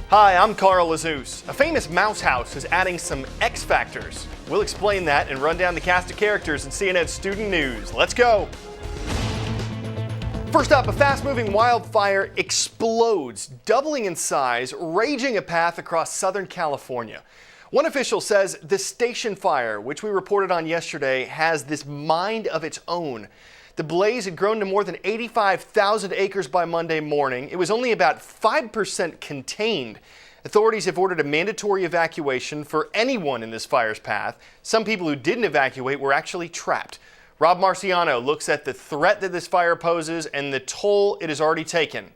Hi, I'm Carl Lazouz. A famous mouse house is adding some X factors. We'll explain that and run down the cast of characters in CNN Student News. Let's go. First up, a fast-moving wildfire explodes, doubling in size, raging a path across Southern California. One official says the station fire, which we reported on yesterday, has this mind of its own. The blaze had grown to more than 85,000 acres by Monday morning. It was only about 5% contained. Authorities have ordered a mandatory evacuation for anyone in this fire's path. Some people who didn't evacuate were actually trapped. Rob Marciano looks at the threat that this fire poses and the toll it has already taken.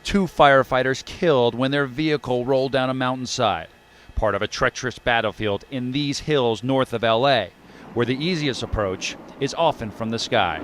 2 firefighters killed when their vehicle rolled down a mountainside, part of a treacherous battlefield in these hills north of LA, where the easiest approach is often from the sky.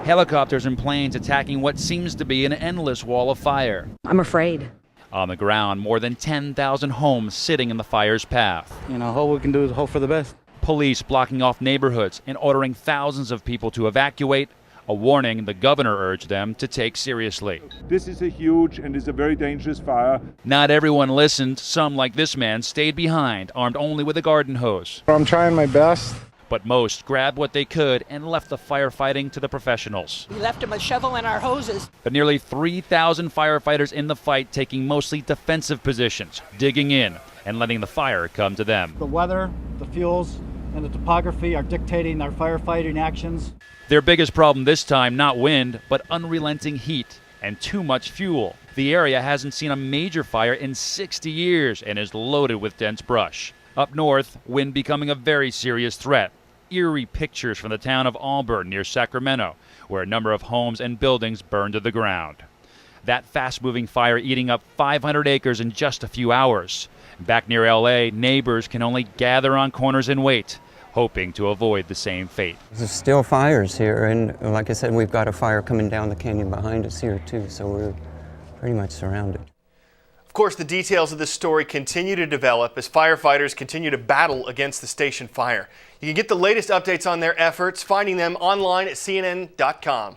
Helicopters and planes attacking what seems to be an endless wall of fire. I'm afraid. On the ground, more than 10,000 homes sitting in the fire's path. All we can do is hope for the best. Police blocking off neighborhoods and ordering thousands of people to evacuate, a warning the governor urged them to take seriously. This is a huge and is a very dangerous fire. Not everyone listened. Some, like this man, stayed behind, armed only with a garden hose. I'm trying my best. But most grabbed what they could and left the firefighting to the professionals. We left them a shovel and our hoses. But nearly 3,000 firefighters in the fight, taking mostly defensive positions, digging in and letting the fire come to them. The weather, the fuels, and the topography are dictating our firefighting actions. Their biggest problem this time, not wind, but unrelenting heat and too much fuel. The area hasn't seen a major fire in 60 years and is loaded with dense brush. Up north, wind becoming a very serious threat. Eerie pictures from the town of Auburn near Sacramento, where a number of homes and buildings burned to the ground. That fast-moving fire eating up 500 acres in just a few hours. Back near LA, neighbors can only gather on corners and wait, hoping to avoid the same fate. There's still fires here, and like I said, we've got a fire coming down the canyon behind us here too, so we're pretty much surrounded. Of course, the details of this story continue to develop as firefighters continue to battle against the station fire. You can get the latest updates on their efforts, finding them online at CNN.com.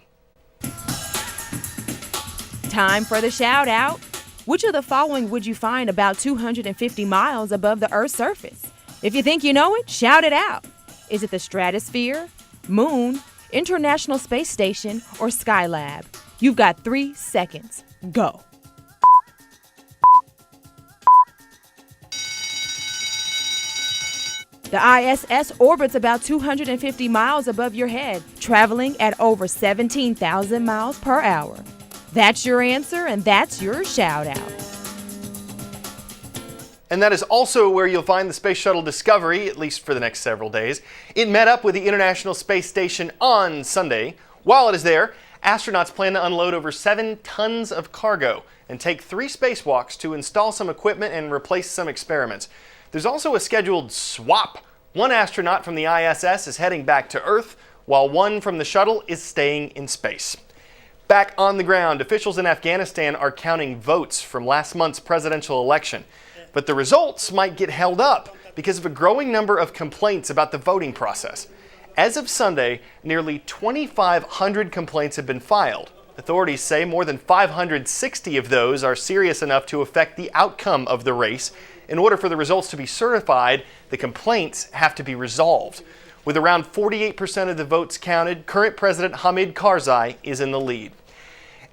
Time for the shout out. Which of the following would you find about 250 miles above the Earth's surface? If you think you know it, shout it out. Is it the stratosphere, moon, International Space Station, or Skylab? You've got 3 seconds. Go. The ISS orbits about 250 miles above your head, traveling at over 17,000 miles per hour. That's your answer, and that's your shout out. And that is also where you'll find the Space Shuttle Discovery, at least for the next several days. It met up with the International Space Station on Sunday. While it is there, astronauts plan to unload over 7 tons of cargo and take 3 spacewalks to install some equipment and replace some experiments. There's also a scheduled swap. One astronaut from the ISS is heading back to Earth, while one from the shuttle is staying in space. Back on the ground, officials in Afghanistan are counting votes from last month's presidential election. But the results might get held up because of a growing number of complaints about the voting process. As of Sunday, nearly 2,500 complaints have been filed. Authorities say more than 560 of those are serious enough to affect the outcome of the race. In order for the results to be certified, the complaints have to be resolved. With around 48% of the votes counted, current President Hamid Karzai is in the lead.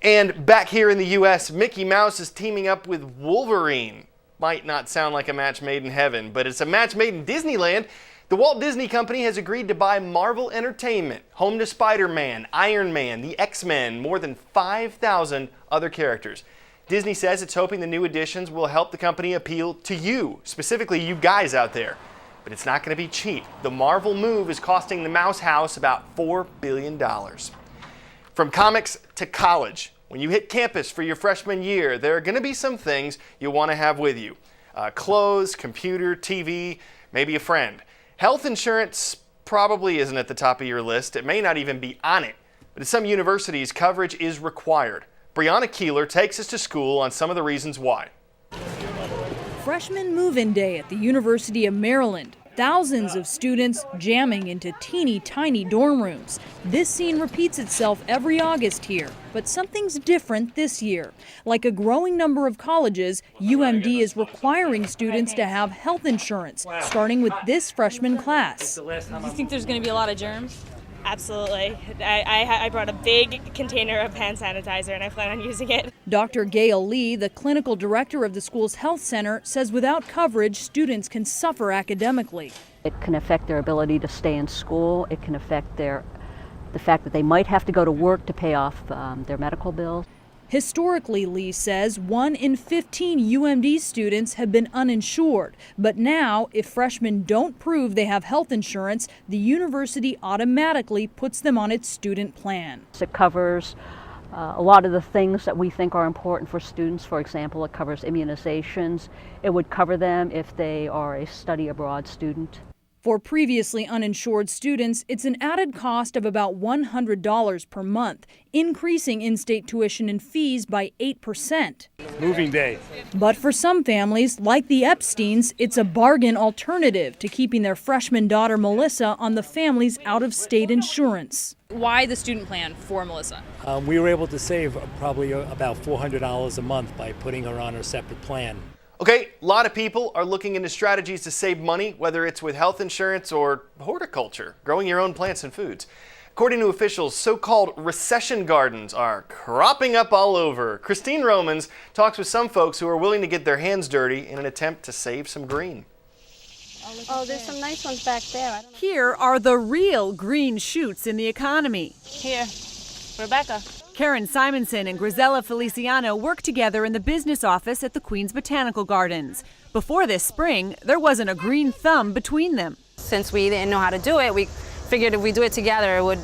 And back here in the U.S., Mickey Mouse is teaming up with Wolverine. Might not sound like a match made in heaven, but it's a match made in Disneyland. The Walt Disney Company has agreed to buy Marvel Entertainment, home to Spider-Man, Iron Man, the X-Men, more than 5,000 other characters. Disney says it's hoping the new additions will help the company appeal to you, specifically you guys out there. But it's not going to be cheap. The Marvel move is costing the Mouse House about $4 billion. From comics to college, when you hit campus for your freshman year, there are going to be some things you'll want to have with you. Clothes, computer, TV, maybe a friend. Health insurance probably isn't at the top of your list. It may not even be on it. But at some universities, coverage is required. Brianna Keeler takes us to school on some of the reasons why. Freshman move-in day at the University of Maryland. Thousands of students jamming into teeny tiny dorm rooms. This scene repeats itself every August here, but something's different this year. Like a growing number of colleges, UMD is requiring students to have health insurance, starting with this freshman class. Do you think there's going to be a lot of germs? Absolutely. I brought a big container of hand sanitizer and I plan on using it. Dr. Gail Lee, the clinical director of the school's health center, says without coverage, students can suffer academically. It can affect their ability to stay in school. It can affect the fact that they might have to go to work to pay off their medical bills. Historically, Lee says 1 in 15 UMD students have been uninsured. But now, if freshmen don't prove they have health insurance, the university automatically puts them on its student plan. It covers a lot of the things that we think are important for students. For example, it covers immunizations. It would cover them if they are a study abroad student. For previously uninsured students, it's an added cost of about $100 per month, increasing in-state tuition and fees by 8%. Moving day. But for some families, like the Epsteins, it's a bargain alternative to keeping their freshman daughter Melissa on the family's out-of-state insurance. Why the student plan for Melissa? We were able to save probably about $400 a month by putting her on her separate plan. Okay, a lot of people are looking into strategies to save money, whether it's with health insurance or horticulture, growing your own plants and foods. According to officials, so-called recession gardens are cropping up all over. Christine Romans talks with some folks who are willing to get their hands dirty in an attempt to save some green. Oh, there's some nice ones back there. Here are the real green shoots in the economy. Here, Rebecca. Karen Simonson and Grisella Feliciano work together in the business office at the Queens Botanical Gardens. Before this spring, there wasn't a green thumb between them. Since we didn't know how to do it, we figured if we do it together, it would,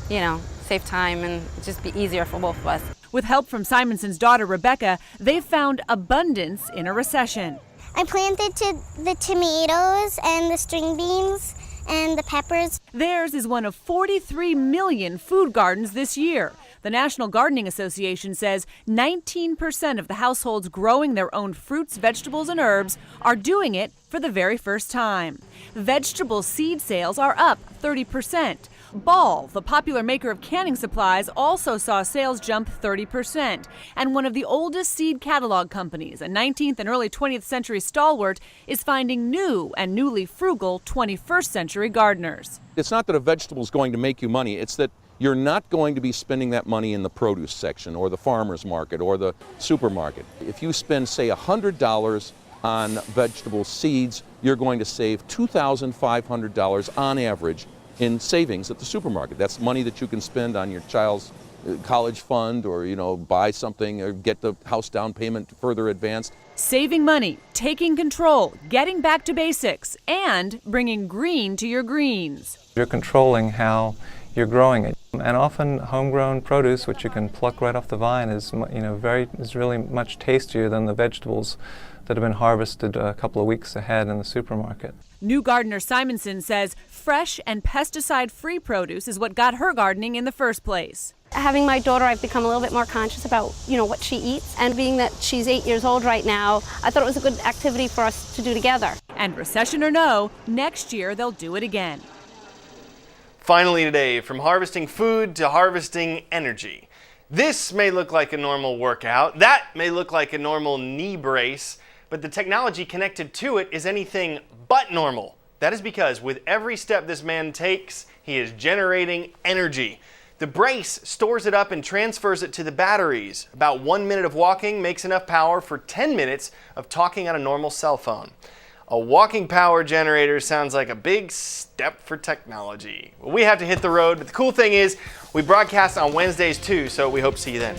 save time and just be easier for both of us. With help from Simonson's daughter, Rebecca, they've found abundance in a recession. I planted the tomatoes and the string beans and the peppers. Theirs is one of 43 million food gardens this year. The National Gardening Association says 19% of the households growing their own fruits, vegetables, and herbs are doing it for the very first time. Vegetable seed sales are up 30%. Ball, the popular maker of canning supplies, also saw sales jump 30%. And one of the oldest seed catalog companies, a 19th and early 20th century stalwart, is finding new and newly frugal 21st century gardeners. It's not that a vegetable is going to make you money, it's that you're not going to be spending that money in the produce section or the farmer's market or the supermarket. If you spend, say, $100 on vegetable seeds, you're going to save $2,500 on average in savings at the supermarket. That's money that you can spend on your child's college fund or, buy something or get the house down payment further advanced. Saving money, taking control, getting back to basics, and bringing green to your greens. You're controlling how you're growing it. And often homegrown produce, which you can pluck right off the vine, is really much tastier than the vegetables that have been harvested a couple of weeks ahead in the supermarket. New gardener Simonson says fresh and pesticide-free produce is what got her gardening in the first place. Having my daughter, I've become a little bit more conscious about, what she eats. And being that she's 8 years old right now, I thought it was a good activity for us to do together. And recession or no, next year they'll do it again. Finally today, from harvesting food to harvesting energy. This may look like a normal workout, that may look like a normal knee brace, but the technology connected to it is anything but normal. That is because with every step this man takes, he is generating energy. The brace stores it up and transfers it to the batteries. About 1 minute of walking makes enough power for 10 minutes of talking on a normal cell phone. A walking power generator sounds like a big step for technology. Well, we have to hit the road, but the cool thing is we broadcast on Wednesdays too, so we hope to see you then.